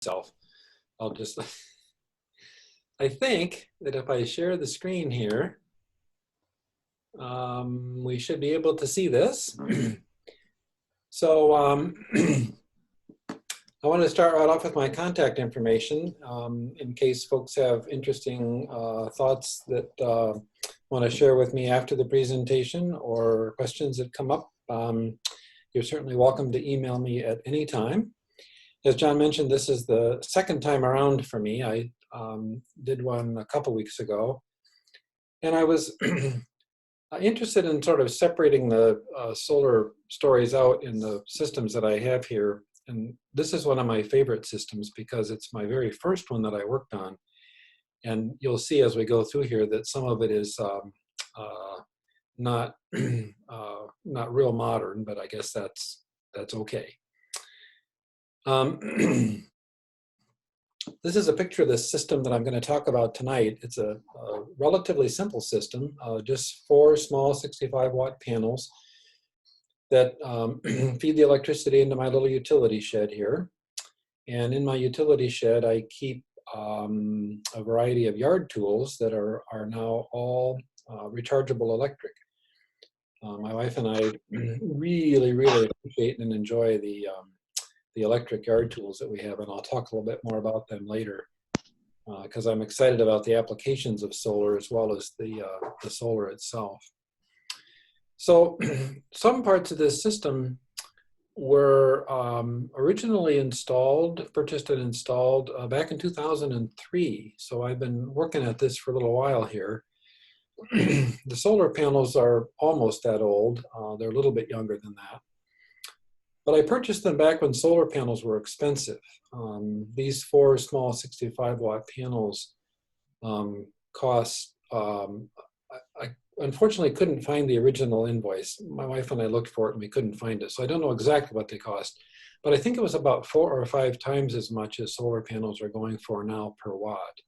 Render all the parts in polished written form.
myself. I'll just, I think that if I share the screen here, we should be able to see this. So I want to start right off with my contact information in case folks have interesting thoughts that want to share with me after the presentation or questions that come up. You're certainly welcome to email me at any time. As John mentioned, this is the second time around for me. I did one a couple weeks ago, and I was interested in sort of separating the solar stories out in the systems that I have here. And this is one of my favorite systems because it's my very first one that I worked on. And you'll see as we go through here that some of it is not real modern, but I guess that's okay. This is a picture of the system that I'm going to talk about tonight. It's a relatively simple system, just 4 small 65-watt panels that feed the electricity into my little utility shed here. And in my utility shed, I keep a variety of yard tools that are now all rechargeable electric. My wife and I really appreciate and enjoy the electric yard tools that we have, and I'll talk a little bit more about them later because I'm excited about the applications of solar as well as the solar itself. So some parts of this system were originally purchased and installed back in 2003. So I've been working at this for a little while here. The solar panels are almost that old. They're a little bit younger than that. But I purchased them back when solar panels were expensive. These 4 small 65-watt panels cost, I unfortunately couldn't find the original invoice. My wife and I looked for it and we couldn't find it. So I don't know exactly what they cost, but I think it was about 4 or 5 times as much as solar panels are going for now per watt.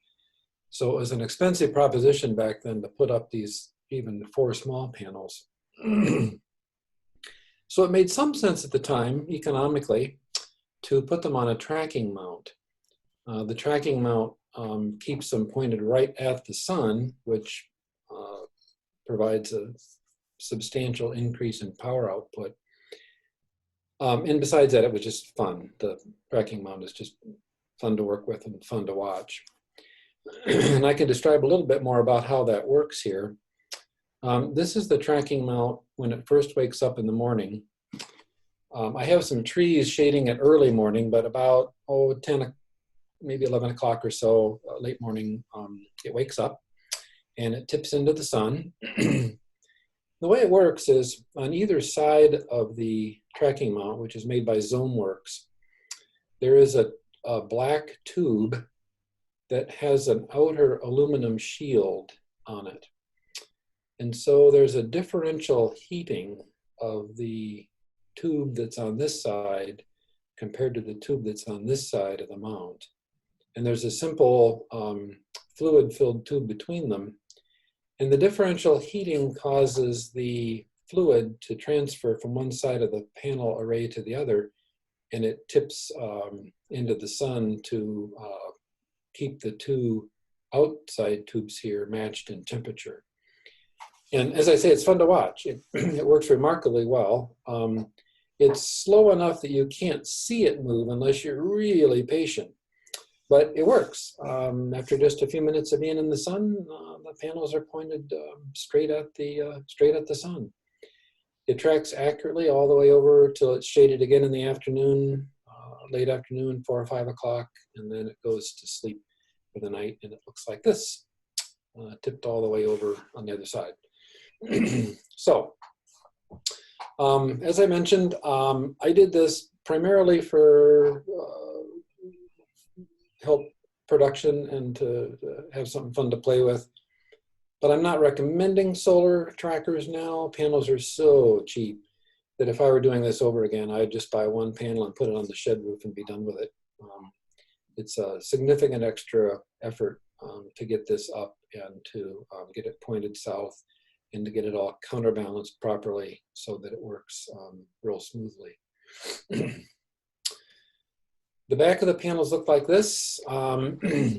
So it was an expensive proposition back then to put up these even 4 small panels. So it made some sense at the time, economically, to put them on a tracking mount. The tracking mount keeps them pointed right at the sun, which provides a substantial increase in power output. And besides that, it was just fun. The tracking mount is just fun to work with and fun to watch. And I can describe a little bit more about how that works here. This is the tracking mount when it first wakes up in the morning. I have some trees shading it early morning, but about 10, maybe 11 o'clock or so, late morning, it wakes up and it tips into the sun. The way it works is on either side of the tracking mount, which is made by ZoneWorks, there is a black tube that has an outer aluminum shield on it. And so there's a differential heating of the tube that's on this side compared to the tube that's on this side of the mount. And there's a simple fluid-filled tube between them. And the differential heating causes the fluid to transfer from one side of the panel array to the other, and it tips into the sun to keep the 2 outside tubes here matched in temperature. And as I say, it's fun to watch. It works remarkably well. It's slow enough that you can't see it move unless you're really patient. But it works. After just a few minutes of being in the sun, the panels are pointed straight at the sun. It tracks accurately all the way over till it's shaded again in the afternoon, late afternoon, 4 or 5 o'clock, and then it goes to sleep for the night, and it looks like this, tipped all the way over on the other side. So, as I mentioned, I did this primarily for help production and to have something fun to play with. But I'm not recommending solar trackers now. Panels are so cheap that if I were doing this over again, I'd just buy 1 panel and put it on the shed roof and be done with it. It's a significant extra effort to get this up and to get it pointed south and to get it all counterbalanced properly so that it works real smoothly. The back of the panels look like this. The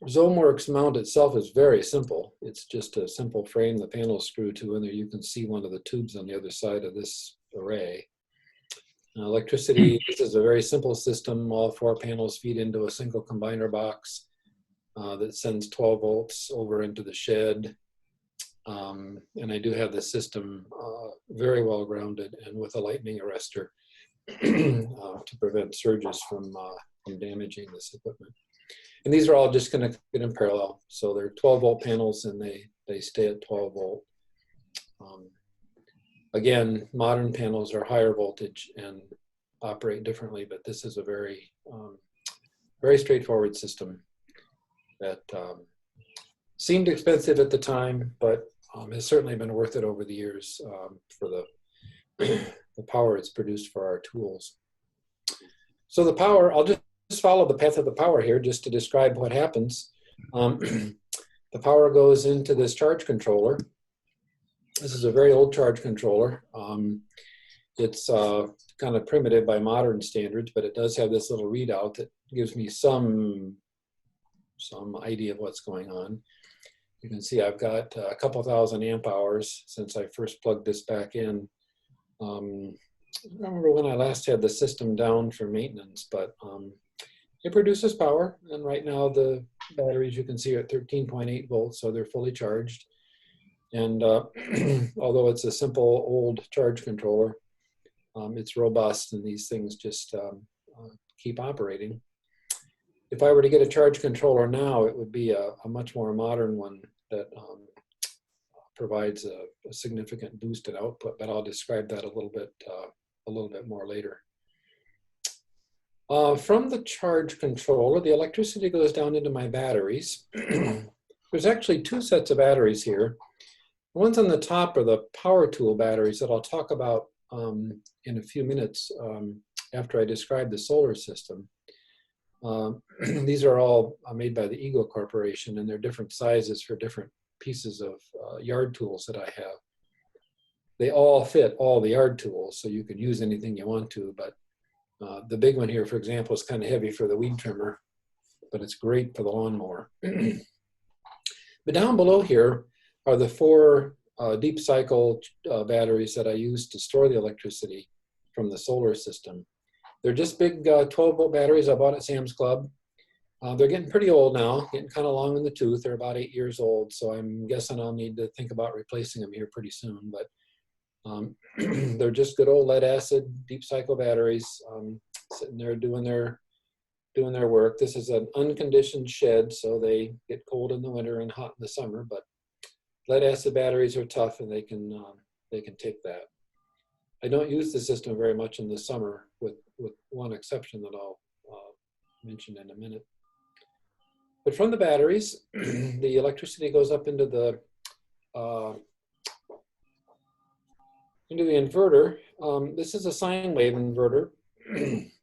ZoneWorks mount itself is very simple. It's just a simple frame the panels screw to, and there you can see one of the tubes on the other side of this array. Electricity, this is a very simple system. All 4 panels feed into a single combiner box that sends 12 volts over into the shed. And I do have this system very well grounded and with a lightning arrestor to prevent surges from damaging this equipment. And these are all just going to get in parallel. So they're 12 volt panels and they stay at 12 volt. Again, modern panels are higher voltage and operate differently, but this is a very, very straightforward system that seemed expensive at the time, but has certainly been worth it over the years for the power it's produced for our tools. So the power, I'll just follow the path of the power here just to describe what happens. The power goes into this charge controller. This is a very old charge controller. It's kind of primitive by modern standards, but it does have this little readout that gives me some idea of what's going on. You can see I've got a couple thousand amp hours since I first plugged this back in. I don't remember when I last had the system down for maintenance, but it produces power. And right now the batteries you can see are at 13.8 volts, so they're fully charged. And although it's a simple old charge controller, it's robust and these things just keep operating. If I were to get a charge controller now, it would be a much more modern one that provides a significant boost in output, but I'll describe that a little bit more later. From the charge controller, the electricity goes down into my batteries. There's actually 2 sets of batteries here. The ones on the top are the power tool batteries that I'll talk about in a few minutes after I describe the solar system. These are all made by the Eagle Corporation, and they're different sizes for different pieces of yard tools that I have. They all fit all the yard tools, so you can use anything you want to, but the big one here, for example, is kind of heavy for the weed trimmer, but it's great for the lawnmower. But down below here are the 4 deep cycle batteries that I use to store the electricity from the solar system. They're just big 12-volt batteries I bought at Sam's Club. They're getting pretty old now, getting kind of long in the tooth. They're about 8 years old, so I'm guessing I'll need to think about replacing them here pretty soon. But they're just good old lead acid deep cycle batteries sitting there doing their work. This is an unconditioned shed, so they get cold in the winter and hot in the summer. But lead acid batteries are tough, and they can take that. I don't use the system very much in the summer, with one exception that I'll mention in a minute. But from the batteries, the electricity goes up into the inverter. This is a sine wave inverter.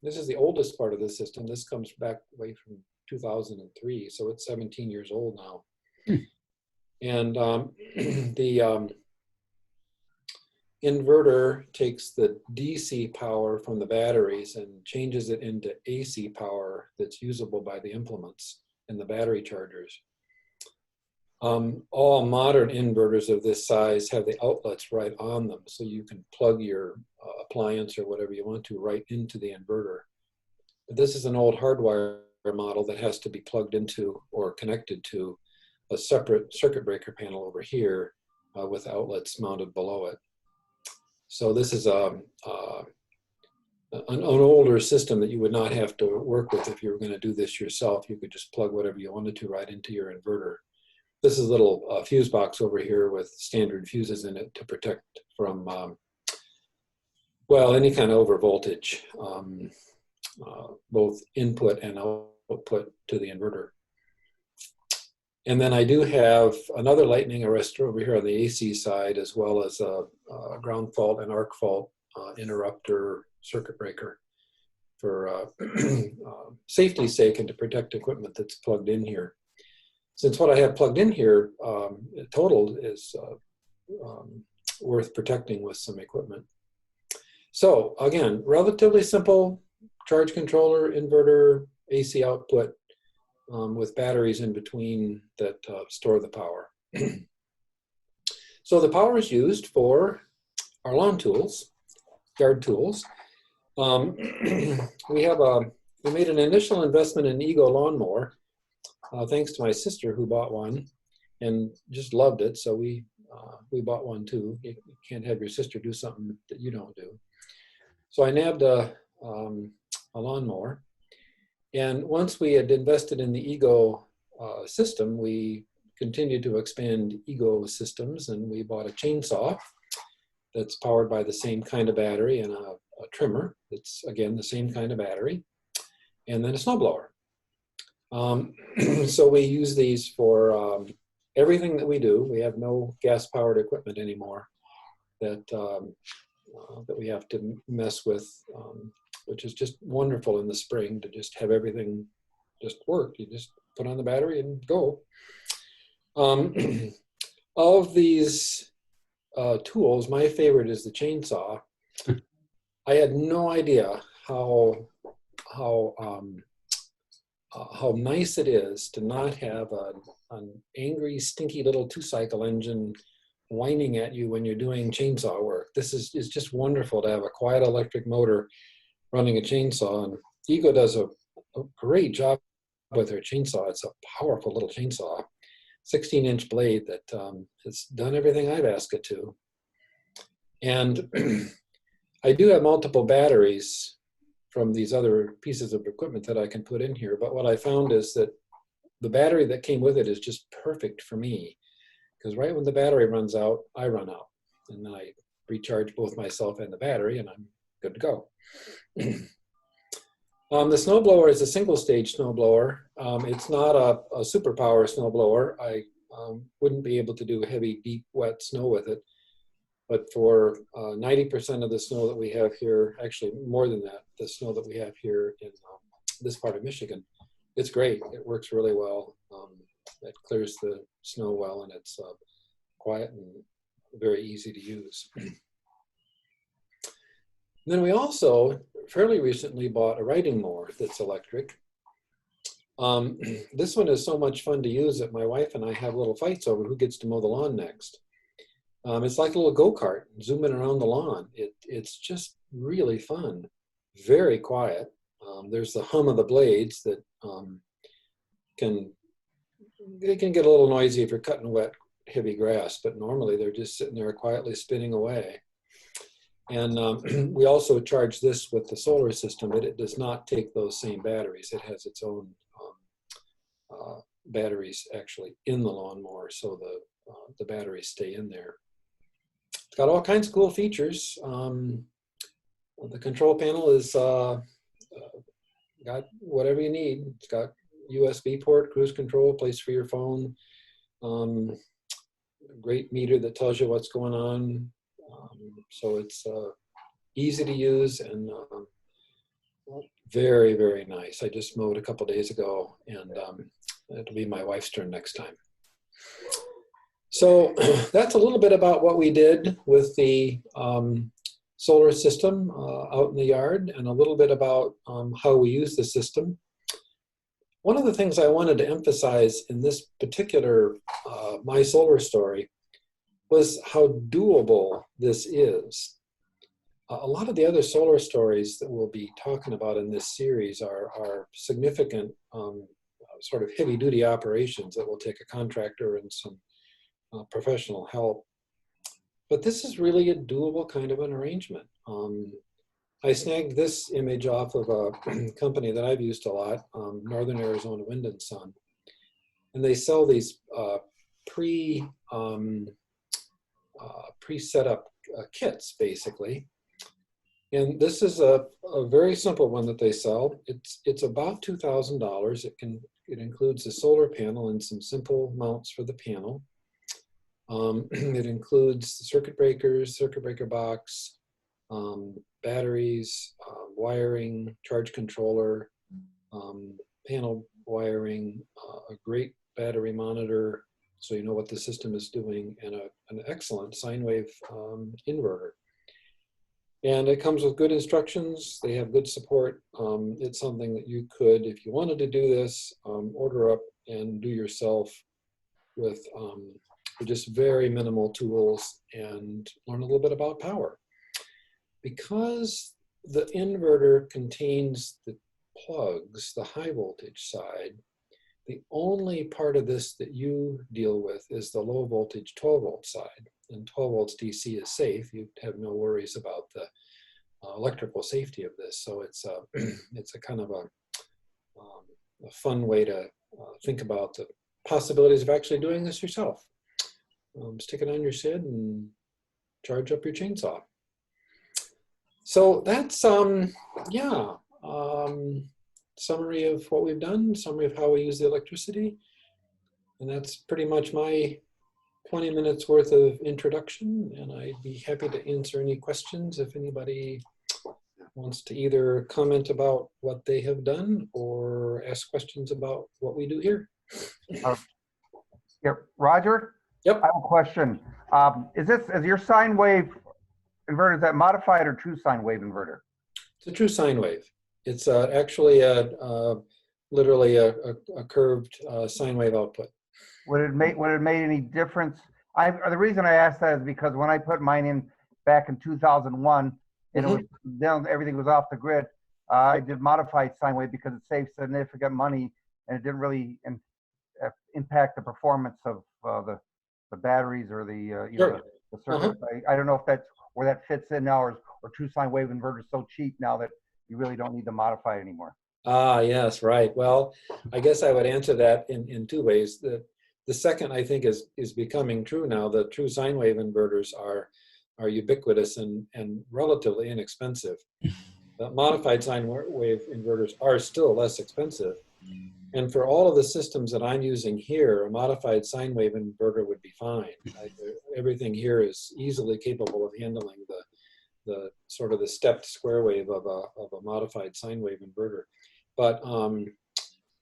This is the oldest part of the system. This comes back way from 2003, so it's 17 years old now. And the inverter takes the DC power from the batteries and changes it into AC power that's usable by the implements and the battery chargers. All modern inverters of this size have the outlets right on them, so you can plug your appliance or whatever you want to right into the inverter. But this is an old hardwire model that has to be plugged into or connected to a separate circuit breaker panel over here with outlets mounted below it. So this is an older system that you would not have to work with if you were going to do this yourself. You could just plug whatever you wanted to right into your inverter. This is a little fuse box over here with standard fuses in it to protect from, well, any kind of over voltage, both input and output to the inverter. And then I do have another lightning arrestor over here on the AC side, as well as a ground fault and arc fault interrupter circuit breaker for safety's sake and to protect equipment that's plugged in here. Since what I have plugged in here total is worth protecting with some equipment. So again, relatively simple charge controller, inverter, AC output with batteries in between that store the power. So the power is used for our lawn tools, yard tools. We made an initial investment in Ego lawnmower, thanks to my sister who bought one and just loved it. So we bought one too. You can't have your sister do something that you don't do. So I nabbed a lawnmower. And once we had invested in the Ego system, we continued to expand Ego systems, and we bought a chainsaw that's powered by the same kind of battery, and a trimmer that's, again, the same kind of battery, and then a snowblower. So we use these for everything that we do. We have no gas-powered equipment anymore that we have to mess with, which is just wonderful in the spring to just have everything just work. You just put on the battery and go. Of these tools, my favorite is the chainsaw. I had no idea how nice it is to not have an angry, stinky little two-cycle engine whining at you when you're doing chainsaw work. This is just wonderful to have a quiet electric motor running a chainsaw, and Ego does a great job with their chainsaw. It's a powerful little chainsaw, 16-inch blade that has done everything I've asked it to. And I do have multiple batteries from these other pieces of equipment that I can put in here, but what I found is that the battery that came with it is just perfect for me, because right when the battery runs out, I run out, and then I recharge both myself and the battery, and I'm good to go. The snowblower is a single-stage snowblower. It's not a superpower snowblower. I wouldn't be able to do heavy, deep, wet snow with it. But for 90% of the snow that we have here, actually more than that, the snow that we have here in this part of Michigan, it's great. It works really well. It clears the snow well, and it's quiet and very easy to use. And then we also fairly recently bought a riding mower that's electric. This one is so much fun to use that my wife and I have little fights over who gets to mow the lawn next. It's like a little go-kart zooming around the lawn. It's just really fun, very quiet. There's the hum of the blades that can get a little noisy if you're cutting wet, heavy grass, but normally they're just sitting there quietly spinning away. And we also charge this with the solar system, but it does not take those same batteries. It has its own batteries actually in the lawnmower, so the batteries stay in there. It's got all kinds of cool features. The control panel is got whatever you need. It's got USB port, cruise control, place for your phone, great meter that tells you what's going on. So it's easy to use and very, very nice. I just mowed a couple days ago, and it'll be my wife's turn next time. So that's a little bit about what we did with the solar system out in the yard, and a little bit about how we use the system. One of the things I wanted to emphasize in this particular My Solar story was how doable this is. A lot of the other solar stories that we'll be talking about in this series are significant sort of heavy-duty operations that will take a contractor and some professional help. But this is really a doable kind of an arrangement. I snagged this image off of a company that I've used a lot, Northern Arizona Wind and Sun. And they sell these pre-set up kits, basically. And this is a very simple one that they sell. It's about $2,000. It includes a solar panel and some simple mounts for the panel. It includes the circuit breakers, circuit breaker box, batteries, wiring, charge controller, panel wiring, a great battery monitor so you know what the system is doing, and an excellent sine wave inverter. And it comes with good instructions. They have good support. It's something that you could, if you wanted to do this, order up and do yourself with just very minimal tools and learn a little bit about power. Because the inverter contains the plugs, the high voltage side, the only part of this that you deal with is the low voltage 12 volt side. And 12 volts DC is safe. You have no worries about the electrical safety of this. So it's a, it's a kind of a fun way to think about the possibilities of actually doing this yourself. Stick it on your SID and charge up your chainsaw. So that's, yeah, summary of what we've done, summary of how we use the electricity. And that's pretty much my 20 minutes worth of introduction. And I'd be happy to answer any questions if anybody wants to either comment about what they have done or ask questions about what we do here. Yeah, Roger? Yep. I have a question. Is your sine wave inverter, is that modified or true sine wave inverter? It's a true sine wave. It's actually literally a curved sine wave output. Would it make any difference? The reason I asked that is because when I put mine in back in 2001, and it was then everything was off the grid, I did modified sine wave because it saved significant money and it didn't really impact the performance of the batteries or the Sure. the circuit. I don't know if that's where that fits in now, or true sine wave inverter is so cheap now that you really don't need to modify it anymore. Ah, yes, right. Well, I guess I would answer that in two ways. The second, I think, is becoming true now. The true sine wave inverters are ubiquitous and relatively inexpensive. The modified sine wave inverters are still less expensive. And for all of the systems that I'm using here, a modified sine wave inverter would be fine. Everything here is easily capable of handling the sort of the stepped square wave of a modified sine wave inverter. But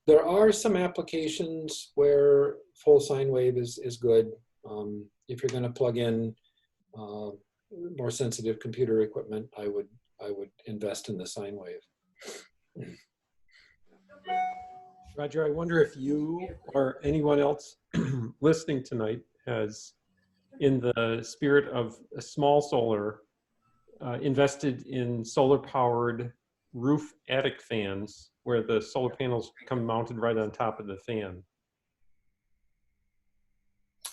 there are some applications where full sine wave is good. If you're going to plug in more sensitive computer equipment, I would invest in the sine wave. Roger, I wonder if you or anyone else listening tonight has, in the spirit of a small solar, invested in solar-powered roof attic fans where the solar panels come mounted right on top of the fan.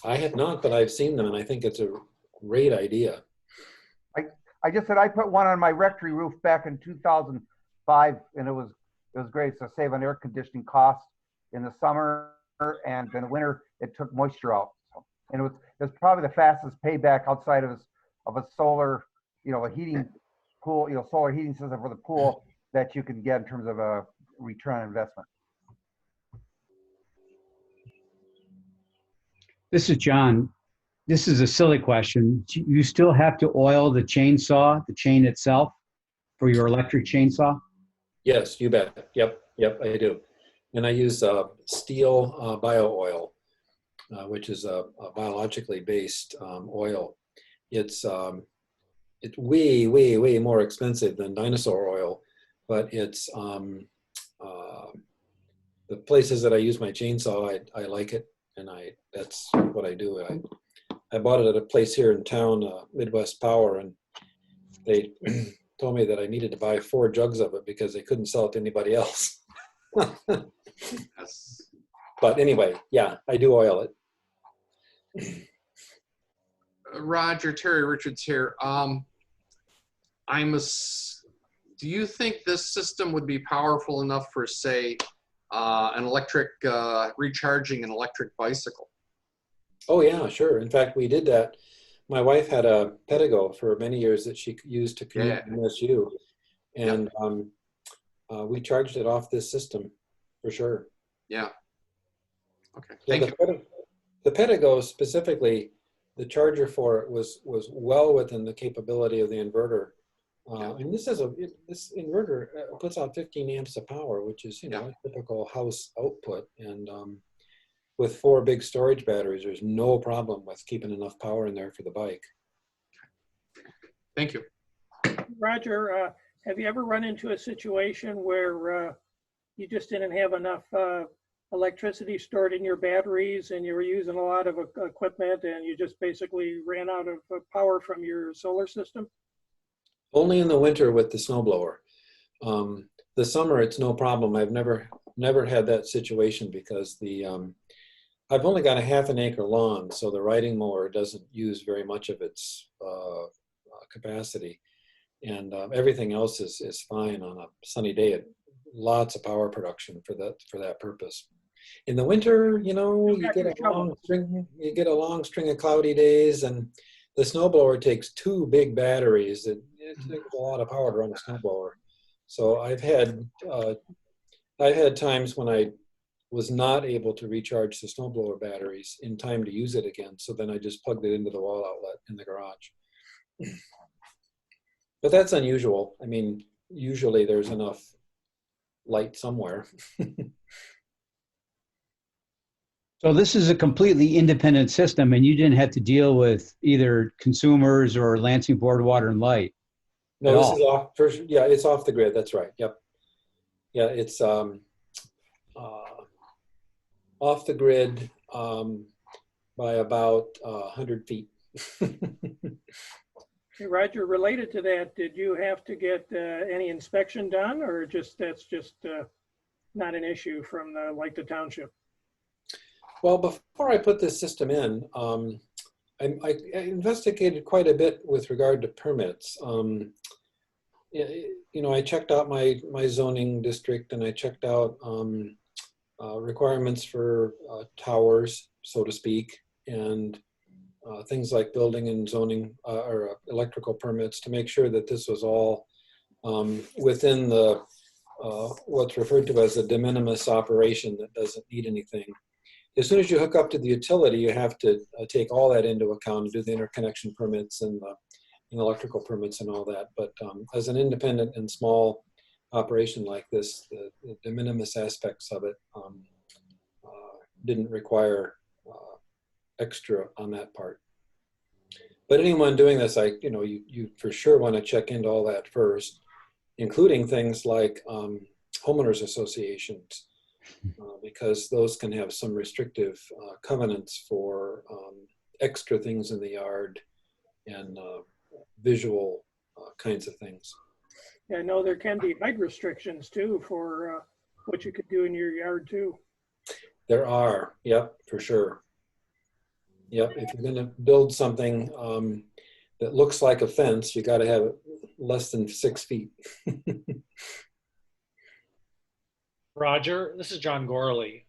I have not, but I've seen them, and I think it's a great idea. I just said I put one on my rectory roof back in 2005, and it was great. So save on air conditioning costs in the summer, and in the winter it took moisture out. So, and it was probably the fastest payback outside of a solar, a heating pool, solar heating system for the pool that you can get in terms of a return on investment. This is John. This is a silly question. You still have to oil the chainsaw, the chain itself, for your electric chainsaw? Yes, you bet. Yep, I do. And I use steel bio oil, which is a biologically based oil. It's way more expensive than dinosaur oil, but it's the places that I use my chainsaw, I like it, and that's what I do. I bought it at a place here in town, Midwest Power, and they told me that I needed to buy 4 jugs of it because they couldn't sell it to anybody else. But anyway, yeah, I do oil it. Roger, Terry Richards here. Do you think this system would be powerful enough for, say, an electric, recharging an electric bicycle? Oh yeah, sure. In fact, we did that. My wife had a Pedigo for many years that she used to commute to MSU, and we charged it off this system for sure. Yeah. Okay. Thank you. The Pedigo specifically, the charger for it was well within the capability of the inverter. And this inverter puts out 15 amps of power, which is a typical house output. And with 4 big storage batteries, there's no problem with keeping enough power in there for the bike. Thank you. Roger, have you ever run into a situation where you just didn't have enough electricity stored in your batteries and you were using a lot of equipment and you just basically ran out of power from your solar system? Only in the winter with the snowblower. The summer, it's no problem. I've never had that situation because I've only got a half an acre lawn, so the riding mower doesn't use very much of its capacity, and everything else is fine on a sunny day. Lots of power production for that purpose. In the winter, you know, you get a long string of cloudy days, and the snowblower takes 2 big batteries. It takes a lot of power to run a snowblower. So I've had times when I was not able to recharge the snowblower batteries in time to use it again. So then I just plugged it into the wall outlet in the garage. But that's unusual. I mean, usually there's enough light somewhere. So this is a completely independent system, and you didn't have to deal with either consumers or Lansing Board of Water and Light. No, this is off. Yeah, it's off the grid. That's right. Yep. Yeah, it's off the grid by about 100 feet. Hey, Roger, related to that, did you have to get any inspection done, or that's just not an issue from the township? Well, before I put this system in, I investigated quite a bit with regard to permits. You know, I checked out my zoning district, and I checked out requirements for towers, so to speak, and things like building and zoning or electrical permits to make sure that this was all within the what's referred to as a de minimis operation that doesn't need anything. As soon as you hook up to the utility, you have to take all that into account and do the interconnection permits and electrical permits and all that. But as an independent and small operation like this, the de minimis aspects of it didn't require extra on that part. But anyone doing this, you for sure want to check into all that first, including things like homeowners associations, because those can have some restrictive covenants for extra things in the yard and visual kinds of things. Yeah, I know there can be height restrictions too for what you could do in your yard too. There are, yep, for sure. Yep, if you're going to build something that looks like a fence, you got to have it less than 6 feet. Roger, this is John Gorley.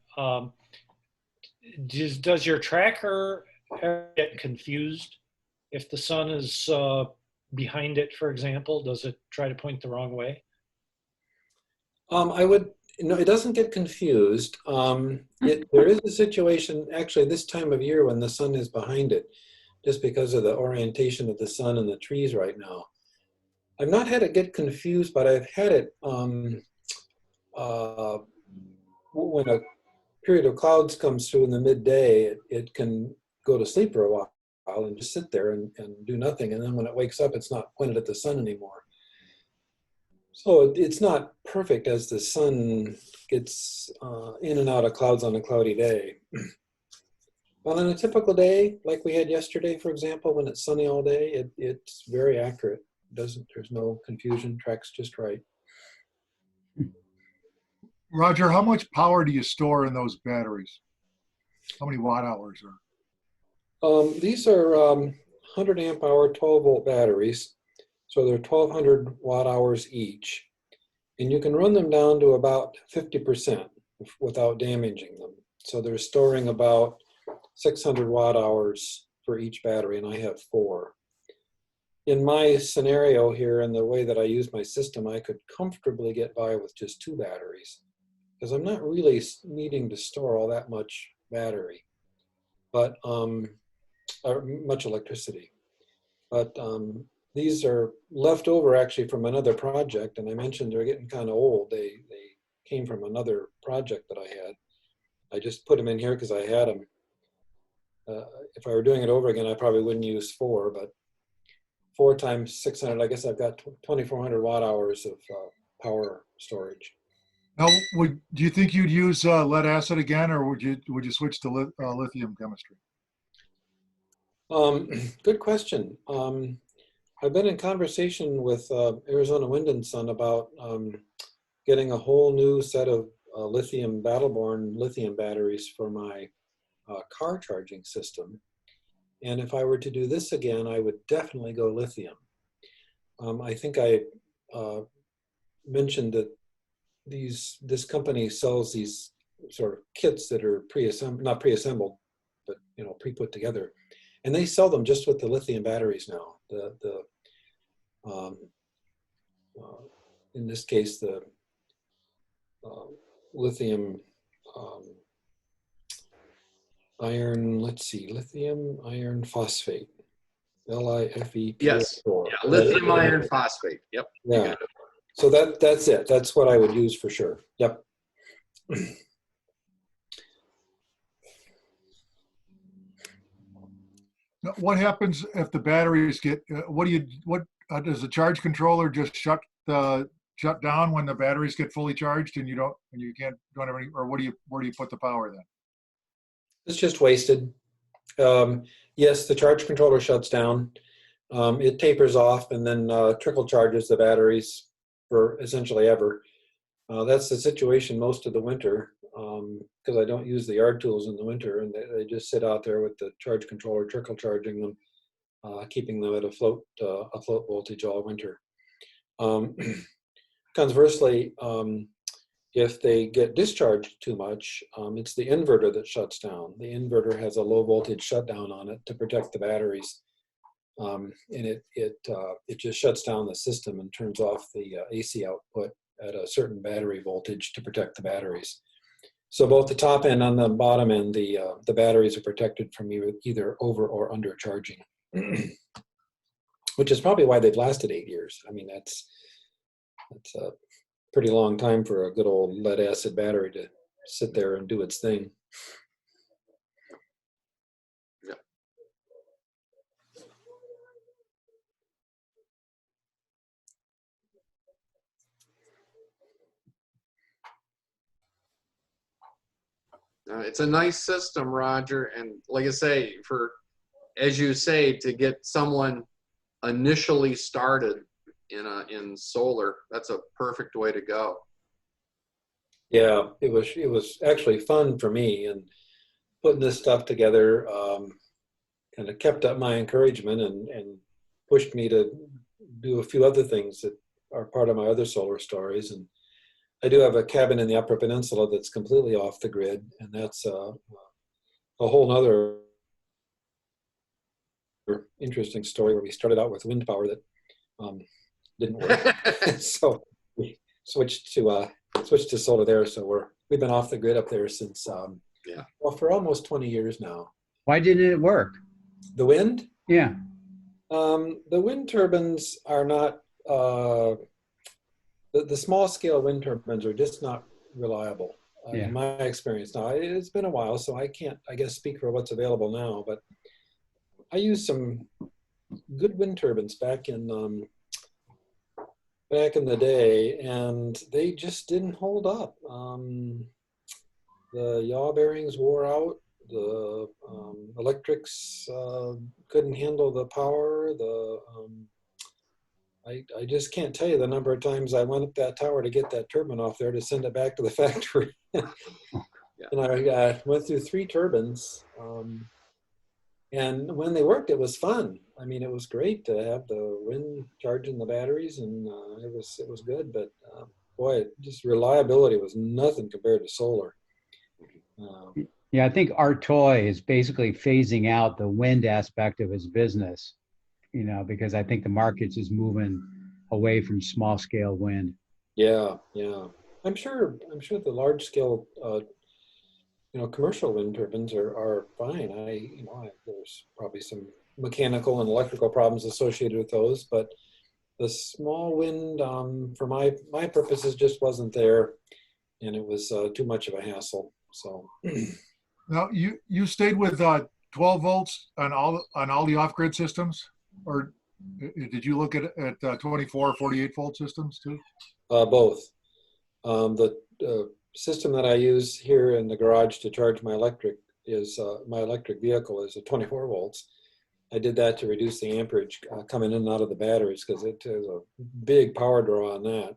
Does your tracker ever get confused if the sun is behind it, for example? Does it try to point the wrong way? No, it doesn't get confused. There is a situation actually this time of year when the sun is behind it, just because of the orientation of the sun and the trees right now. I've not had it get confused, but I've had it when a period of clouds comes through in the midday, it can go to sleep for a while and just sit there and do nothing. And then when it wakes up, it's not pointed at the sun anymore. So it's not perfect as the sun gets in and out of clouds on a cloudy day. But on a typical day, like we had yesterday, for example, when it's sunny all day, it's very accurate. There's no confusion, tracks just right. Roger, how much power do you store in those batteries? How many watt hours are? These are 100 amp hour, 12 volt batteries. So they're 1200 watt hours each. And you can run them down to about 50% without damaging them. So they're storing about 600 watt hours for each battery, and I have 4. In my scenario here and the way that I use my system, I could comfortably get by with just 2 batteries because I'm not really needing to store all that much battery, but or much electricity. But these are left over actually from another project, and I mentioned they're getting kind of old. They came from another project that I had. I just put them in here because I had them. If I were doing it over again, I probably wouldn't use 4, but 4 times 600, I guess I've got 2,400 watt hours of power storage. Now, do you think you'd use lead acid again, or would you switch to lithium chemistry? Good question. I've been in conversation with Arizona Wind and Sun about getting a whole new set of lithium battle-borne lithium batteries for my car charging system. And if I were to do this again, I would definitely go lithium. I think I mentioned that this company sells these sort of kits that are not pre-assembled, but pre-put together, and they sell them just with the lithium batteries now. In this case, the lithium iron. Let's see, lithium iron phosphate, LiFePO4. Yes. Yeah, lithium iron phosphate. Yep. Yeah. So that's it. That's what I would use for sure. Yep. Now, what happens if the batteries get? What does the charge controller just shut down when the batteries get fully charged and you can't have any? Or where do you put the power then? It's just wasted. Yes, the charge controller shuts down. It tapers off and then trickle charges the batteries for essentially ever. That's the situation most of the winter because I don't use the yard tools in the winter, and they just sit out there with the charge controller trickle charging them, keeping them at a float voltage all winter. Conversely, if they get discharged too much, it's the inverter that shuts down. The inverter has a low voltage shutdown on it to protect the batteries. And it just shuts down the system and turns off the AC output at a certain battery voltage to protect the batteries. So both the top end and the bottom end, the batteries are protected from either over or under charging, which is probably why they've lasted 8 years. I mean, that's a pretty long time for a good old lead acid battery to sit there and do its thing. It's a nice system, Roger, and like I say, as you say, to get someone initially started in solar, that's a perfect way to go. Yeah, it was actually fun for me, and putting this stuff together kind of kept up my encouragement and pushed me to do a few other things that are part of my other solar stories. And I do have a cabin in the Upper Peninsula that's completely off the grid, and that's a whole nother interesting story where we started out with wind power that didn't work. So we switched to solar there. So we've been off the grid up there since well, for almost 20 years now. Why didn't it work? The wind? Yeah. The wind turbines are not the small scale wind turbines are just not reliable in my experience. Now it's been a while, so I can't, I guess, speak for what's available now, but I used some good wind turbines back in the day, and they just didn't hold up. The yaw bearings wore out. The electrics couldn't handle the power. I just can't tell you the number of times I went up that tower to get that turbine off there to send it back to the factory. And I went through 3 turbines. And when they worked, it was fun. I mean, it was great to have the wind charging the batteries, and it was good. But boy, just reliability was nothing compared to solar. Yeah, I think our toy is basically phasing out the wind aspect of his business, because I think the market's is moving away from small scale wind. Yeah. I'm sure the large scale, commercial wind turbines are fine. There's probably some mechanical and electrical problems associated with those, but the small wind, for my purposes, just wasn't there, and it was too much of a hassle. So. Now you stayed with 12 volts on all the off-grid systems, or Did you look at 24 or 48 volt systems too? Both. The system that I use here in the garage to charge my electric vehicle is a 24 volts. I did that to reduce the amperage coming in and out of the batteries because it has a big power draw on that.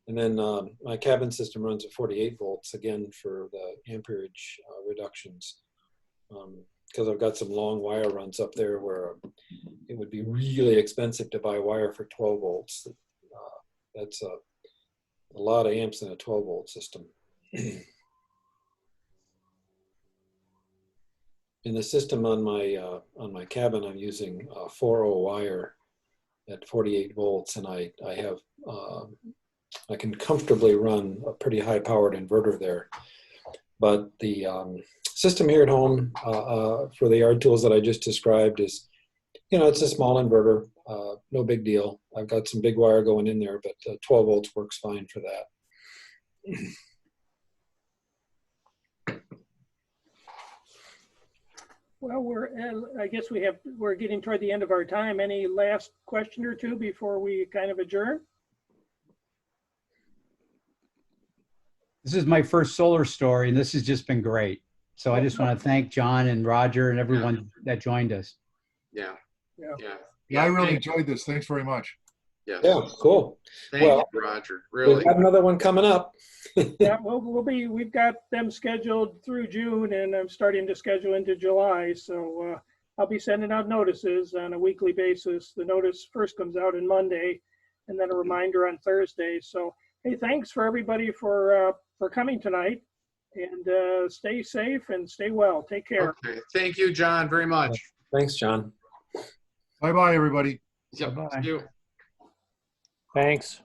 And then my cabin system runs at 48 volts, again, for the amperage reductions. Because I've got some long wire runs up there where it would be really expensive to buy wire for 12 volts. That's a lot of amps in a 12 volt system. In the system on my cabin, I'm using 4.0 wire at 48 volts, and I can comfortably run a pretty high-powered inverter there. But the system here at home for the yard tools that I just described is, it's a small inverter, no big deal. I've got some big wire going in there, but 12 volts works fine for that. Well, I guess we're getting toward the end of our time. Any last question or two before we kind of adjourn? This is my first solar story, and this has just been great. So I just want to thank John and Roger and everyone that joined us. Yeah. Yeah, I really enjoyed this. Thanks very much. Yes. Yeah, cool. Thank you, Roger. Really. We've got another one coming up. Yeah, we've got them scheduled through June, and I'm starting to schedule into July. So I'll be sending out notices on a weekly basis. The notice first comes out on Monday, and then a reminder on Thursday. So hey, thanks for everybody for coming tonight, and stay safe and stay well. Take care. Okay. Thank you, John, very much. Thanks, John. Bye-bye, everybody. Yep. Bye-bye. Thank you. Thanks.